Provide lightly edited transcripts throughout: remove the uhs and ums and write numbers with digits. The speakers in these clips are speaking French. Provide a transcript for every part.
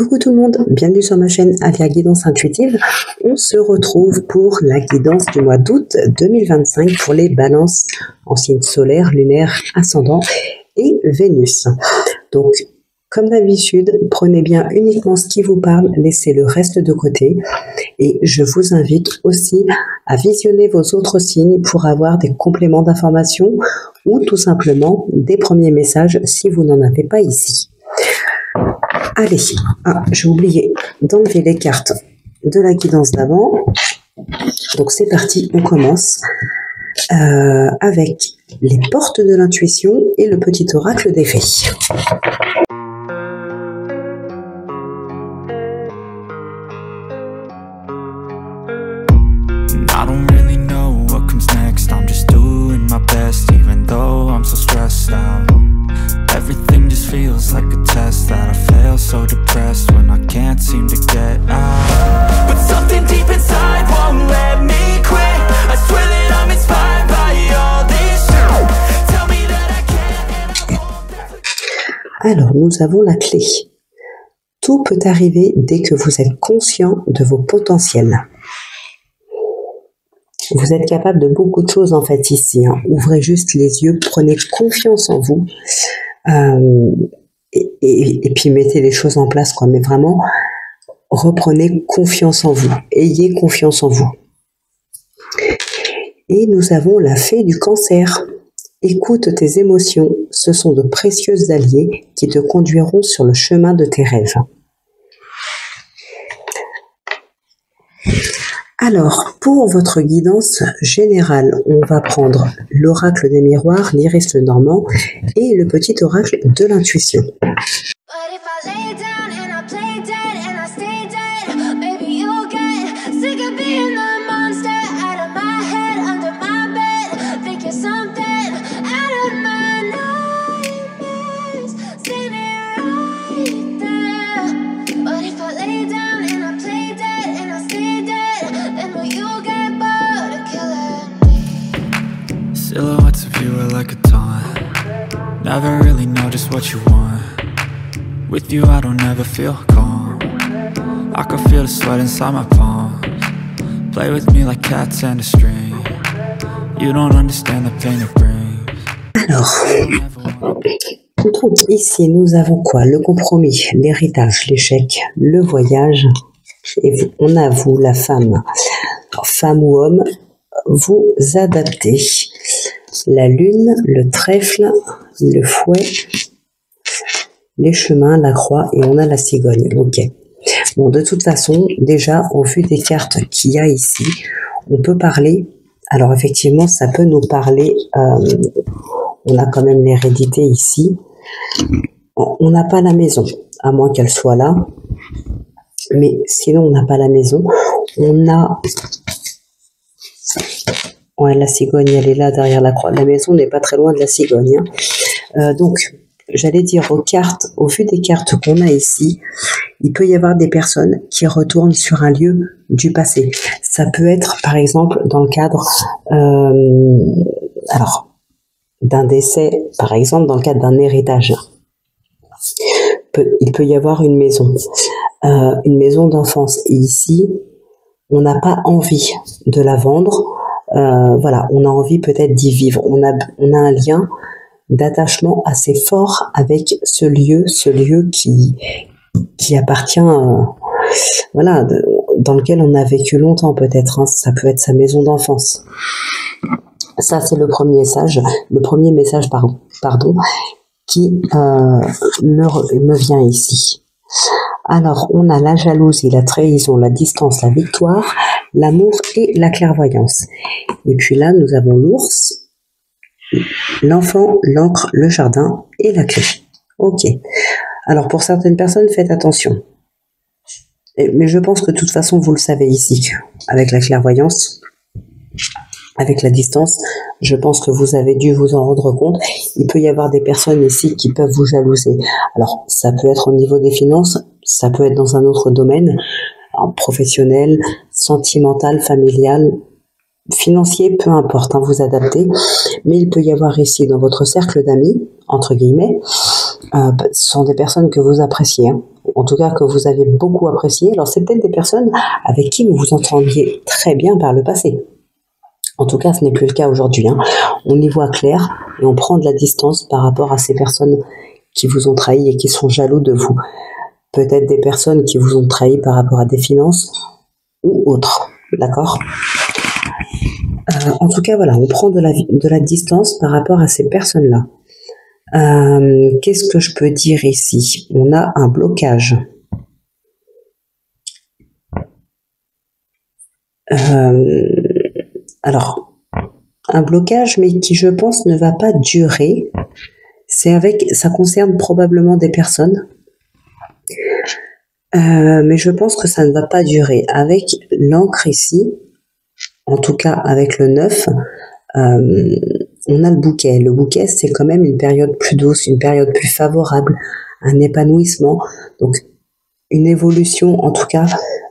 Coucou tout le monde, bienvenue sur ma chaîne Alia Guidance Intuitive. On se retrouve pour la guidance du mois d'août 2025 pour les balances en signe solaire, lunaire, ascendant et Vénus. Donc, comme d'habitude, prenez bien uniquement ce qui vous parle, laissez le reste de côté. Et je vous invite aussi à visionner vos autres signes pour avoir des compléments d'information ou tout simplement des premiers messages si vous n'en avez pas ici. Allez, j'ai oublié d'enlever les cartes de la guidance d'avant. Donc c'est parti, on commence avec les portes de l'intuition et le petit oracle des fées. Everything just feels like a test that I fail, so depressed when I can't seem to get out. But something deep inside won't let me quit. I swear that I'm inspired by all this shit. Tell me that I can't. Alors, nous avons la clé. Tout peut arriver dès que vous êtes conscient de vos potentiels. Vous êtes capable de beaucoup de choses en fait ici. Ouvrez juste les yeux, prenez confiance en vous. Et puis mettez les choses en place, quoi. Mais vraiment, reprenez confiance en vous. Ayez confiance en vous. Et nous avons la fée du Cancer. Écoute tes émotions. Ce sont de précieux alliés qui te conduiront sur le chemin de tes rêves. Alors, pour votre guidance générale, on va prendre l'oracle des miroirs, l'iris le normand et le petit oracle de l'intuition. Silhouettes of you are like a taunt. Never really know just what you want. With you I don't ever feel calm. I can feel the sweat inside my palms. Play with me like cats and a string. You don't understand the pain it brings. Alors, donc ici nous avons quoi? Le compromis, l'héritage, l'échec, le voyage. Et on a vous, la femme, femme ou homme, vous adaptez. La lune, le trèfle, le fouet, les chemins, la croix et on a la cigogne. Ok. Bon, de toute façon, déjà, au vu des cartes qu'il y a ici, on peut parler. Alors effectivement, ça peut nous parler. On a quand même l'hérédité ici. On n'a pas la maison, à moins qu'elle soit là. Mais sinon, on n'a pas la maison. On a... Ouais, la cigogne, elle est là derrière la croix. La maison n'est pas très loin de la cigogne. Donc, j'allais dire au vu des cartes qu'on a ici, il peut y avoir des personnes qui retournent sur un lieu du passé. Ça peut être, par exemple, dans le cadre d'un décès, par exemple, dans le cadre d'un héritage. Il peut y avoir une maison d'enfance. Et ici, on n'a pas envie de la vendre. Voilà, on a envie peut-être d'y vivre. On a un lien d'attachement assez fort avec ce lieu qui appartient, voilà, dans lequel on a vécu longtemps peut-être. Ça peut être sa maison d'enfance. Ça, c'est le premier message, pardon, qui me vient ici. Alors, on a la jalousie, la trahison, la distance, la victoire, l'amour et la clairvoyance. Et puis là, nous avons l'ours, l'enfant, l'encre, le jardin et la clé. Ok. Alors, pour certaines personnes, faites attention. Mais je pense que de toute façon, vous le savez ici, avec la clairvoyance, avec la distance, je pense que vous avez dû vous en rendre compte. Il peut y avoir des personnes ici qui peuvent vous jalouser. Alors, ça peut être au niveau des finances, ça peut être dans un autre domaine, professionnel, sentimental, familial, financier, peu importe, vous adaptez. Mais il peut y avoir ici, dans votre cercle d'amis, entre guillemets, Ce sont des personnes que vous appréciez, hein. En tout cas que vous avez beaucoup apprécié. Alors c'est peut-être des personnes avec qui vous vous entendiez très bien par le passé. En tout cas, ce n'est plus le cas aujourd'hui, hein. On y voit clair et on prend de la distance par rapport à ces personnes qui vous ont trahi et qui sont jaloux de vous. Peut-être des personnes qui vous ont trahi par rapport à des finances ou autres, d'accord? En tout cas, voilà, on prend de la distance par rapport à ces personnes-là. Qu'est-ce que je peux dire ici? On a un blocage. Alors, un blocage, mais qui, je pense, ne va pas durer. Ça concerne probablement des personnes, mais je pense que ça ne va pas durer. Avec l'encre ici, en tout cas avec le 9, on a le bouquet. Le bouquet, c'est quand même une période plus douce, une période plus favorable, un épanouissement, donc une évolution, en tout cas,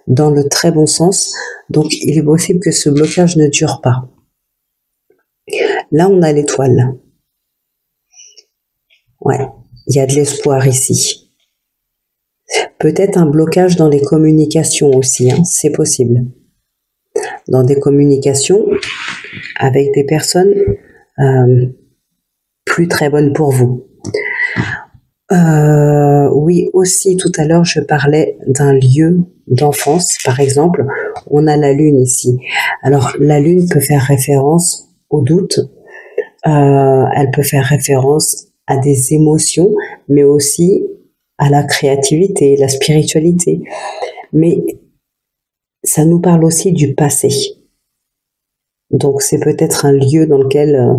dans le très bon sens. Donc, il est possible que ce blocage ne dure pas. Là, on a l'étoile. Ouais, il y a de l'espoir ici. Peut-être un blocage dans les communications aussi, hein, c'est possible. Dans des communications avec des personnes plus très bonnes pour vous. Oui, aussi, tout à l'heure, je parlais d'un lieu d'enfance. Par exemple, on a la lune ici. Alors, la lune peut faire référence au doute. Elle peut faire référence à des émotions, mais aussi à la créativité, la spiritualité. Mais ça nous parle aussi du passé. Donc, c'est peut-être un lieu dans lequel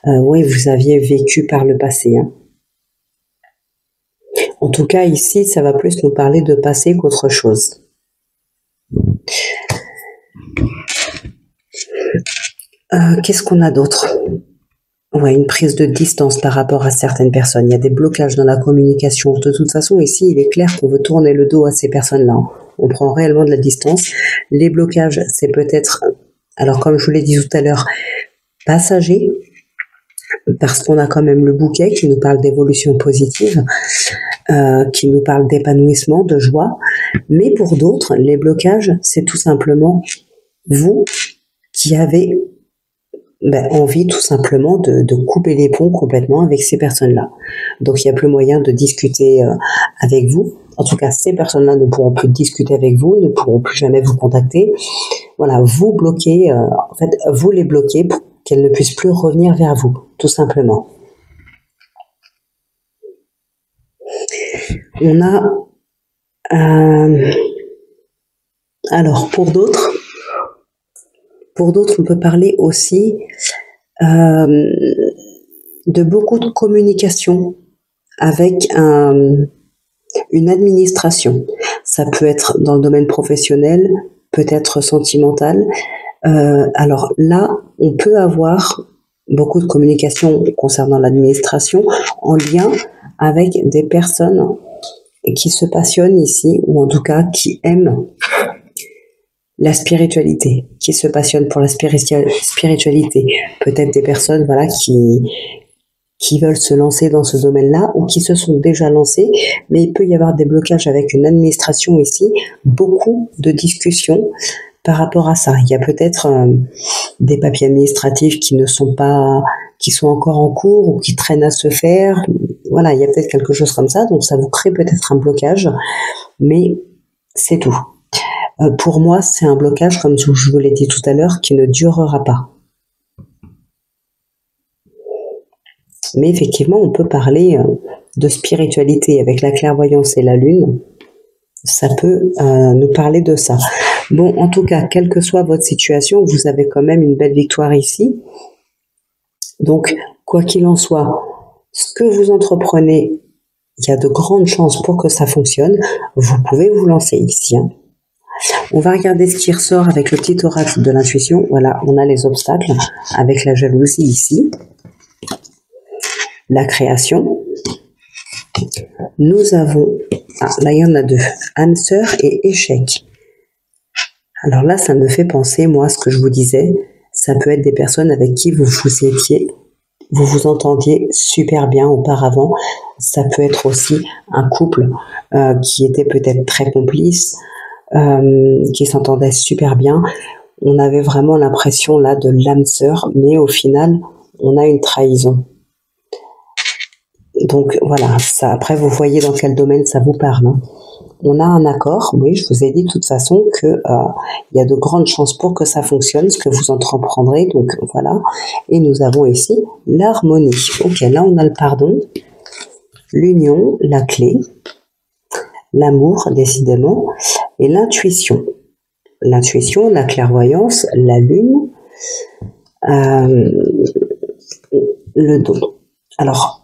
oui, vous aviez vécu par le passé, hein. En tout cas, ici, ça va plus nous parler de passé qu'autre chose. Qu'est-ce qu'on a d'autre? Ouais, une prise de distance par rapport à certaines personnes. Il y a des blocages dans la communication. De toute façon, ici, il est clair qu'on veut tourner le dos à ces personnes-là. On prend réellement de la distance. Les blocages, c'est peut-être, alors comme je vous l'ai dit tout à l'heure, passager, parce qu'on a quand même le bouquet qui nous parle d'évolution positive, qui nous parle d'épanouissement, de joie. Mais pour d'autres, les blocages, c'est tout simplement vous qui avez envie tout simplement de couper les ponts complètement avec ces personnes-là. Donc il n'y a plus moyen de discuter avec vous. En tout cas, ces personnes-là ne pourront plus discuter avec vous, ne pourront plus jamais vous contacter. Voilà, vous bloquez, en fait, vous les bloquez pour qu'elles ne puissent plus revenir vers vous, tout simplement. On a... alors, pour d'autres, on peut parler aussi de beaucoup de communication avec une administration. Ça peut être dans le domaine professionnel, peut-être sentimental. Alors là, on peut avoir beaucoup de communication concernant l'administration en lien avec des personnes qui se passionnent ici, ou en tout cas qui aiment la spiritualité, qui se passionnent pour la spiritualité. Peut-être des personnes, voilà, qui veulent se lancer dans ce domaine-là ou qui se sont déjà lancés, mais il peut y avoir des blocages avec une administration ici, beaucoup de discussions par rapport à ça. Il y a peut-être des papiers administratifs qui sont encore en cours ou qui traînent à se faire. Voilà, il y a peut-être quelque chose comme ça, donc ça vous crée peut-être un blocage, mais c'est tout. Pour moi, c'est un blocage, comme je vous l'ai dit tout à l'heure, qui ne durera pas. Mais effectivement, on peut parler de spiritualité avec la clairvoyance et la lune. Ça peut nous parler de ça. Bon, en tout cas, quelle que soit votre situation, vous avez quand même une belle victoire ici. Donc, quoi qu'il en soit, ce que vous entreprenez, il y a de grandes chances pour que ça fonctionne. Vous pouvez vous lancer ici, hein. On va regarder ce qui ressort avec le petit oracle de l'intuition. Voilà, on a les obstacles avec la jalousie ici. La création. Nous avons... Ah, là, il y en a deux. Âme sœur et échec. Alors là, ça me fait penser, moi, ce que je vous disais. Ça peut être des personnes avec qui vous étiez vous vous entendiez super bien auparavant. Ça peut être aussi un couple qui était peut-être très complice, qui s'entendait super bien. On avait vraiment l'impression là de l'âme sœur, mais au final, on a une trahison. Donc voilà, ça, après vous voyez dans quel domaine ça vous parle. Hein. On a un accord, oui, je vous ai dit de toute façon que il y a de grandes chances pour que ça fonctionne, ce que vous entreprendrez, donc voilà. Et nous avons ici l'harmonie. Ok, là on a le pardon, l'union, la clé, l'amour, décidément, et l'intuition. L'intuition, la clairvoyance, la lune, le don. Alors,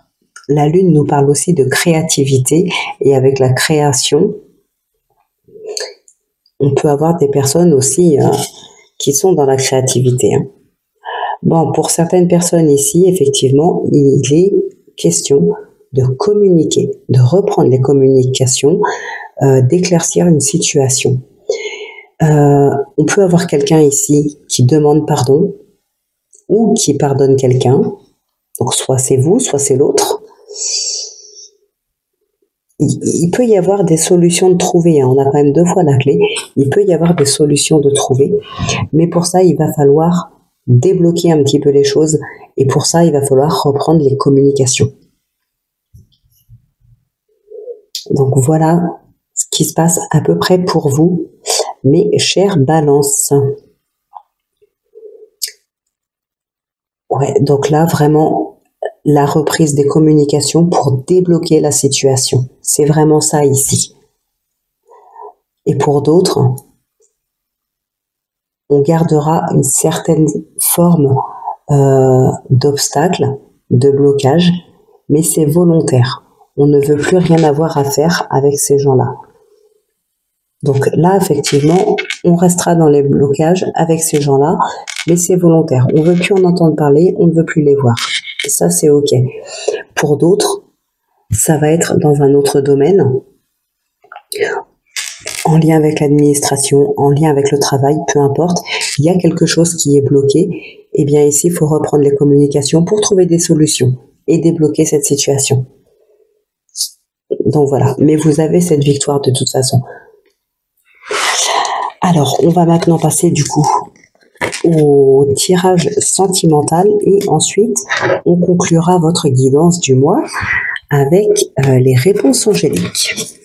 la lune nous parle aussi de créativité, et avec la création, on peut avoir des personnes aussi qui sont dans la créativité. Hein. Bon, pour certaines personnes ici, effectivement, il est question de communiquer, de reprendre les communications, d'éclaircir une situation. On peut avoir quelqu'un ici qui demande pardon ou qui pardonne quelqu'un. Donc soit c'est vous, soit c'est l'autre. Il peut y avoir des solutions de trouver, hein. On a quand même 2 fois la clé. Il peut y avoir des solutions de trouver, mais pour ça, il va falloir débloquer un petit peu les choses, et pour ça, il va falloir reprendre les communications. Donc voilà ce qui se passe à peu près pour vous, mes chères balances. Ouais, donc là, vraiment, la reprise des communications pour débloquer la situation. C'est vraiment ça ici. Et pour d'autres, on gardera une certaine forme d'obstacle, de blocage, mais c'est volontaire. On ne veut plus rien avoir à faire avec ces gens-là. Donc là, effectivement, on restera dans les blocages avec ces gens-là, mais c'est volontaire. On ne veut plus en entendre parler, on ne veut plus les voir. Et ça, c'est OK. Pour d'autres, ça va être dans un autre domaine, en lien avec l'administration, en lien avec le travail, peu importe. Il y a quelque chose qui est bloqué. Eh bien, ici, il faut reprendre les communications pour trouver des solutions et débloquer cette situation. Donc voilà. Mais vous avez cette victoire de toute façon. Alors, on va maintenant passer du coup au tirage sentimental et ensuite on conclura votre guidance du mois avec les réponses angéliques.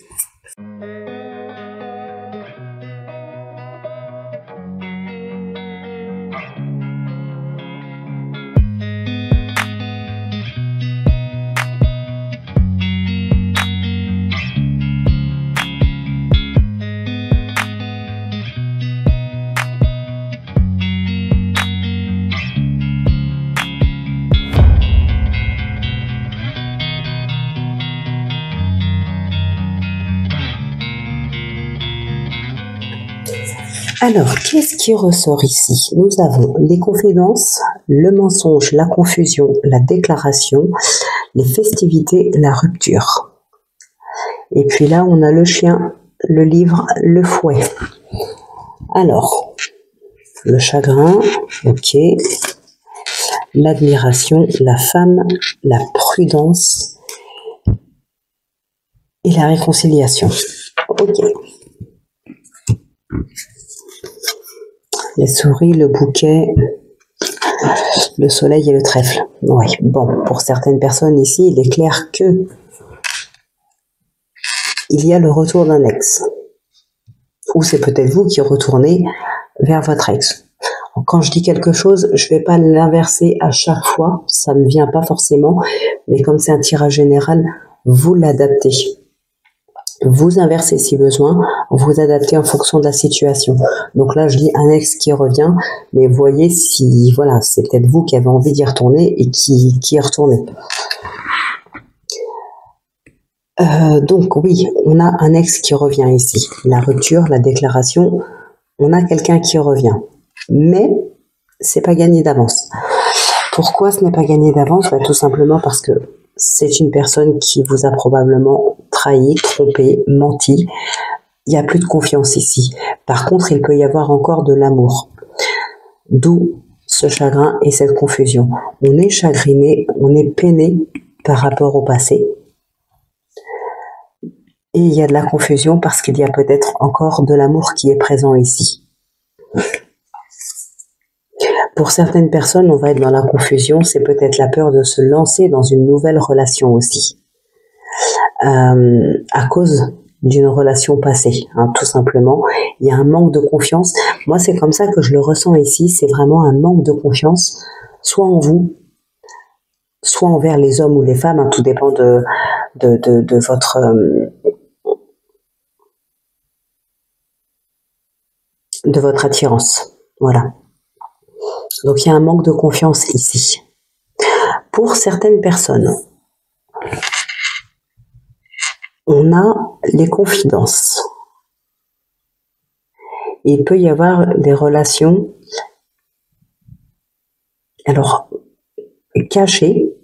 Alors, qu'est-ce qui ressort ici? Nous avons les confidences, le mensonge, la confusion, la déclaration, les festivités, la rupture. Et puis là, on a le chien, le livre, le fouet. Alors, le chagrin, ok. L'admiration, la femme, la prudence et la réconciliation. Ok. Les souris, le bouquet, le soleil et le trèfle. Oui, bon, pour certaines personnes ici, il est clair que il y a le retour d'un ex. Ou c'est peut-être vous qui retournez vers votre ex. Quand je dis quelque chose, je ne vais pas l'inverser à chaque fois, ça ne me vient pas forcément, mais comme c'est un tirage général, vous l'adaptez. Vous inversez si besoin, vous adaptez en fonction de la situation. Donc là, je dis un ex qui revient, mais voyez si, voilà, c'est peut-être vous qui avez envie d'y retourner et qui est retourné. Donc oui, on a un ex qui revient ici. La rupture, la déclaration, on a quelqu'un qui revient. Mais c'est pas gagné d'avance. Pourquoi ce n'est pas gagné d'avance? Tout simplement parce que c'est une personne qui vous a probablement trahi, trompé, menti. Il n'y a plus de confiance ici. Par contre, il peut y avoir encore de l'amour. D'où ce chagrin et cette confusion. On est chagriné, on est peiné par rapport au passé. Et il y a de la confusion parce qu'il y a peut-être encore de l'amour qui est présent ici. Pour certaines personnes, on va être dans la confusion, c'est peut-être la peur de se lancer dans une nouvelle relation aussi. À cause d'une relation passée, hein, tout simplement. Il y a un manque de confiance. Moi, c'est comme ça que je le ressens ici. C'est vraiment un manque de confiance, soit en vous, soit envers les hommes ou les femmes. Hein, tout dépend de votre attirance. Voilà. Donc, il y a un manque de confiance ici. Pour certaines personnes, on a les confidences. Il peut y avoir des relations, alors, cachées,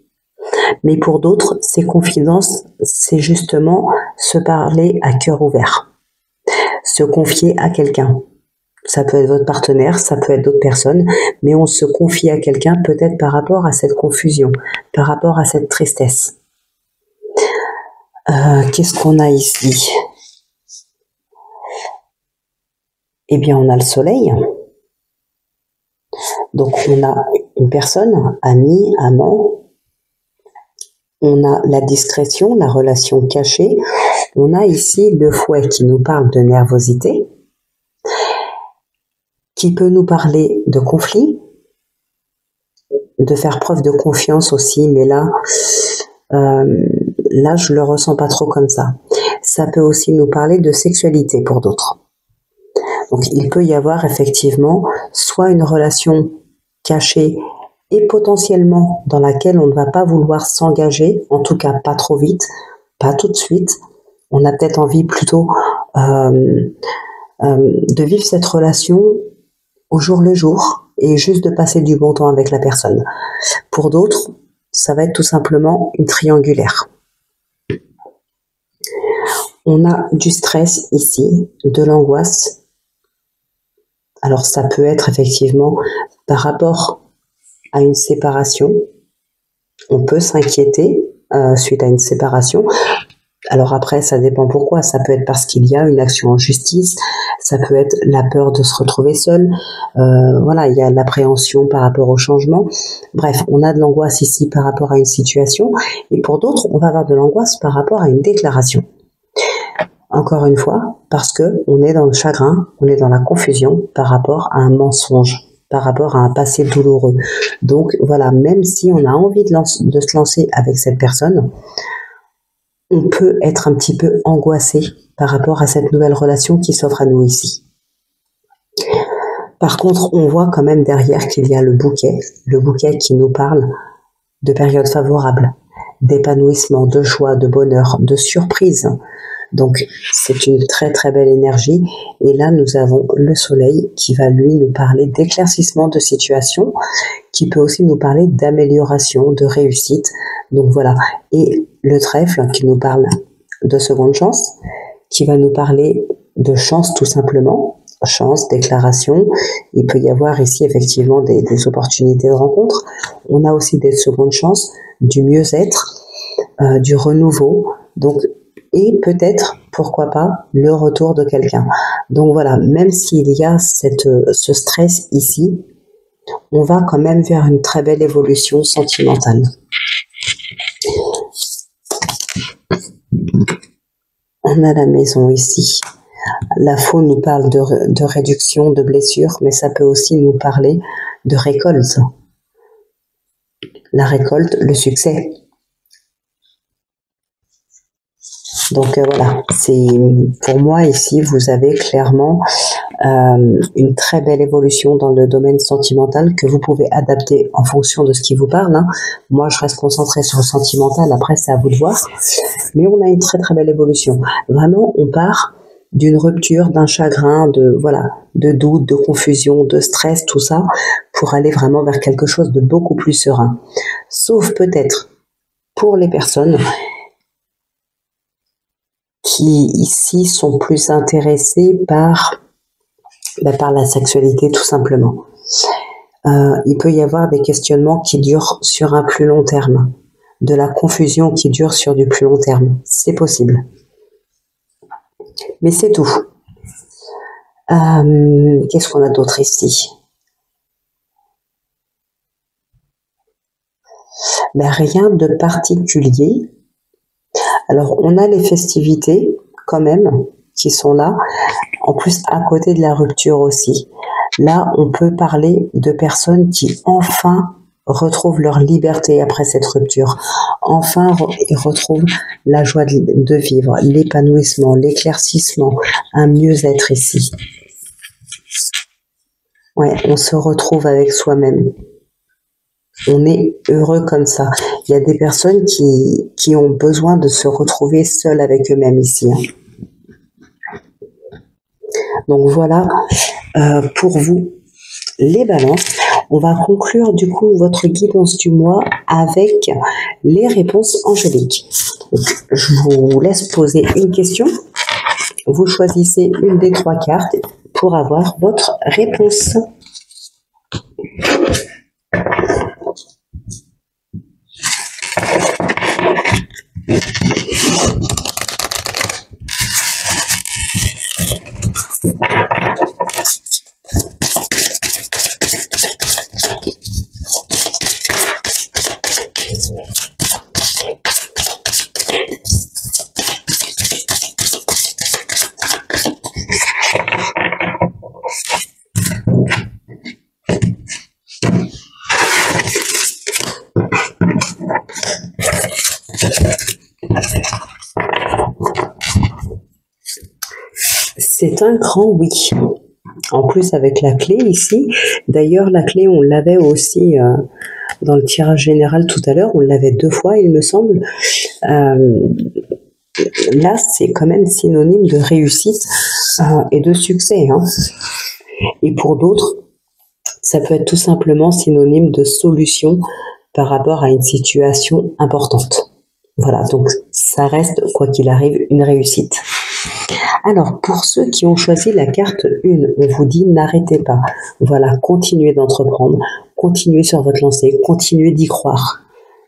mais pour d'autres, ces confidences, c'est justement se parler à cœur ouvert, se confier à quelqu'un. Ça peut être votre partenaire, ça peut être d'autres personnes, mais on se confie à quelqu'un peut-être par rapport à cette confusion, par rapport à cette tristesse. Qu'est-ce qu'on a ici? Eh bien, on a le soleil. Donc, on a une personne, ami, amant. On a la discrétion, la relation cachée. On a ici le fouet qui nous parle de nervosité, qui peut nous parler de conflit, de faire preuve de confiance aussi, mais là, je le ressens pas trop comme ça. Ça peut aussi nous parler de sexualité pour d'autres. Donc, il peut y avoir effectivement soit une relation cachée et potentiellement dans laquelle on ne va pas vouloir s'engager, en tout cas pas trop vite, pas tout de suite. On a peut-être envie plutôt de vivre cette relation au jour le jour et juste de passer du bon temps avec la personne. Pour d'autres, ça va être tout simplement une triangulaire. On a du stress ici, de l'angoisse. Alors ça peut être effectivement par rapport à une séparation. On peut s'inquiéter suite à une séparation. Alors après, ça dépend pourquoi. Ça peut être parce qu'il y a une action en justice. Ça peut être la peur de se retrouver seul. Voilà, il y a l'appréhension par rapport au changement. Bref, on a de l'angoisse ici par rapport à une situation. Et pour d'autres, on va avoir de l'angoisse par rapport à une déclaration. Encore une fois, parce que on est dans le chagrin, on est dans la confusion par rapport à un mensonge, par rapport à un passé douloureux. Donc voilà, même si on a envie de se lancer avec cette personne, on peut être un petit peu angoissé par rapport à cette nouvelle relation qui s'offre à nous ici. Par contre, on voit quand même derrière qu'il y a le bouquet qui nous parle de périodes favorables, d'épanouissement, de joie, de bonheur, de surprise. Donc, c'est une très très belle énergie. Et là, nous avons le soleil qui va lui nous parler d'éclaircissement de situation, qui peut aussi nous parler d'amélioration, de réussite. Donc voilà. Et le trèfle qui nous parle de seconde chance, qui va nous parler de chance tout simplement. Chance, déclaration. Il peut y avoir ici effectivement des opportunités de rencontre. On a aussi des secondes chances, du mieux-être, du renouveau. Donc, et peut-être, pourquoi pas, le retour de quelqu'un. Donc voilà, même s'il y a ce stress ici, on va quand même vers une très belle évolution sentimentale. On a la maison ici. La faux nous parle de réduction, de blessures, mais ça peut aussi nous parler de récolte. La récolte, le succès. Donc voilà, c'est pour moi ici, vous avez clairement une très belle évolution dans le domaine sentimental que vous pouvez adapter en fonction de ce qui vous parle. Hein. Moi, je reste concentrée sur le sentimental, après c'est à vous de voir. Mais on a une très très belle évolution. Vraiment, on part d'une rupture, d'un chagrin, de doute, de confusion, de stress, tout ça, pour aller vraiment vers quelque chose de beaucoup plus serein. Sauf peut-être pour les personnes qui ici sont plus intéressés par la sexualité tout simplement. Il peut y avoir des questionnements qui durent sur un plus long terme, de la confusion qui dure sur du plus long terme. C'est possible. Mais c'est tout. Qu'est-ce qu'on a d'autre ici? Ben, rien de particulier. Alors, on a les festivités, quand même, qui sont là. En plus, à côté de la rupture aussi. Là, on peut parler de personnes qui, enfin, retrouvent leur liberté après cette rupture. Enfin, ils retrouvent la joie de vivre, l'épanouissement, l'éclaircissement, un mieux-être ici. Ouais, on se retrouve avec soi-même. On est heureux comme ça. Il y a des personnes qui ont besoin de se retrouver seules avec eux-mêmes ici. Donc voilà pour vous les balances. On va conclure du coup votre guidance du mois avec les réponses angéliques. Donc, je vous laisse poser une question. Vous choisissez une des 3 cartes pour avoir votre réponse. C'est un grand oui. En plus avec la clé ici. D'ailleurs la clé on l'avait aussi dans le tirage général tout à l'heure. On l'avait 2 fois il me semble. Là c'est quand même synonyme de réussite et de succès. Et pour d'autres, ça peut être tout simplement synonyme de solution par rapport à une situation importante. Voilà, donc ça reste, quoi qu'il arrive, une réussite. Alors, pour ceux qui ont choisi la carte 1, on vous dit n'arrêtez pas. Voilà, continuez d'entreprendre, continuez sur votre lancée, continuez d'y croire.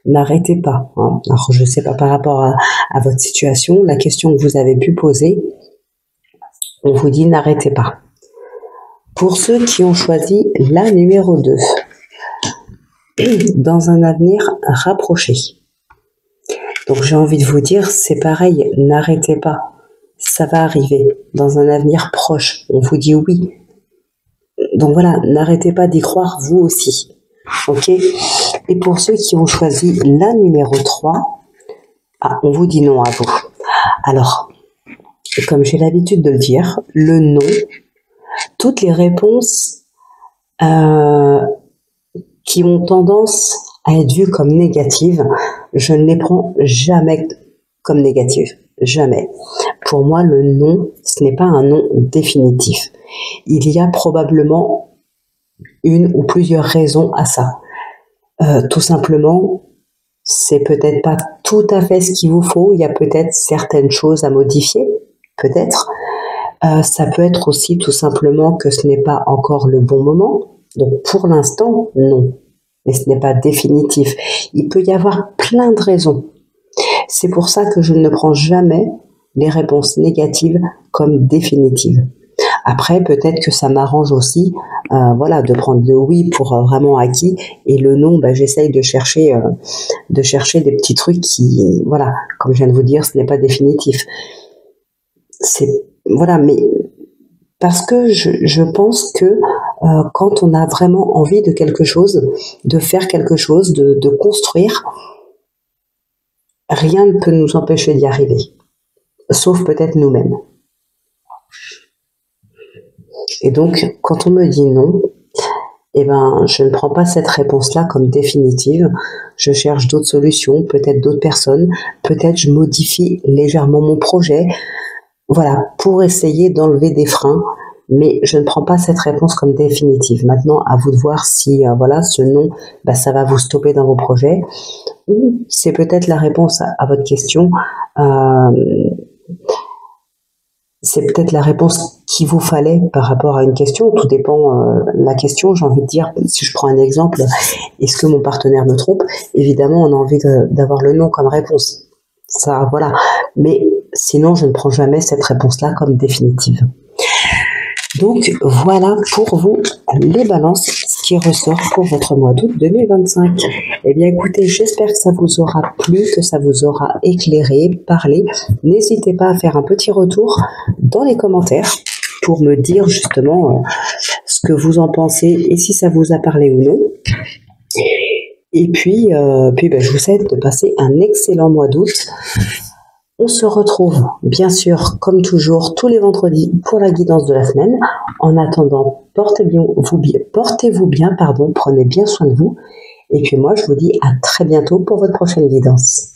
N'arrêtez pas. Alors, je ne sais pas par rapport à votre situation, la question que vous avez pu poser, on vous dit n'arrêtez pas. Pour ceux qui ont choisi la numéro 2, dans un avenir rapproché. Donc j'ai envie de vous dire, c'est pareil, n'arrêtez pas. Ça va arriver dans un avenir proche. On vous dit oui. Donc voilà, n'arrêtez pas d'y croire vous aussi. Ok? Et pour ceux qui ont choisi la numéro 3, on vous dit non à vous. Alors, comme j'ai l'habitude de le dire, le non, toutes les réponses qui ont tendance à être vues comme négatives, je ne les prends jamais comme négatives. Jamais. Pour moi, le non, ce n'est pas un non définitif. Il y a probablement une ou plusieurs raisons à ça. Tout simplement, c'est peut-être pas tout à fait ce qu'il vous faut. Il y a peut-être certaines choses à modifier, peut-être. Ça peut être aussi tout simplement que ce n'est pas encore le bon moment. Donc pour l'instant, non. Mais ce n'est pas définitif. Il peut y avoir plein de raisons. C'est pour ça que je ne prends jamais les réponses négatives comme définitives. Après, peut-être que ça m'arrange aussi de prendre le oui pour vraiment acquis et le non, j'essaye de chercher des petits trucs qui, voilà, comme je viens de vous dire, ce n'est pas définitif. Mais parce que je pense que quand on a vraiment envie de quelque chose, de faire quelque chose, de construire, rien ne peut nous empêcher d'y arriver, sauf peut-être nous-mêmes. Et donc, quand on me dit non, je ne prends pas cette réponse-là comme définitive. Je cherche d'autres solutions, peut-être d'autres personnes, peut-être je modifie légèrement mon projet, voilà, pour essayer d'enlever des freins, mais je ne prends pas cette réponse comme définitive. Maintenant, à vous de voir si, ce non, ça va vous stopper dans vos projets, ou c'est peut-être la réponse à votre question, c'est peut-être la réponse qu'il vous fallait par rapport à une question. Tout dépend la question, j'ai envie de dire. Si je prends un exemple, est-ce que mon partenaire me trompe? Évidemment, on a envie d'avoir le non comme réponse. Ça, voilà. Mais sinon, je ne prends jamais cette réponse-là comme définitive. Donc, voilà pour vous les balances, ce qui ressort pour votre mois d'août 2025. Eh bien, écoutez, j'espère que ça vous aura plu, que ça vous aura éclairé, parlé. N'hésitez pas à faire un petit retour dans les commentaires pour me dire justement ce que vous en pensez et si ça vous a parlé ou non. Et puis je vous souhaite de passer un excellent mois d'août. On se retrouve, bien sûr, comme toujours, tous les vendredis pour la guidance de la semaine. En attendant, portez-vous bien, prenez bien soin de vous. Et puis moi, je vous dis à très bientôt pour votre prochaine guidance.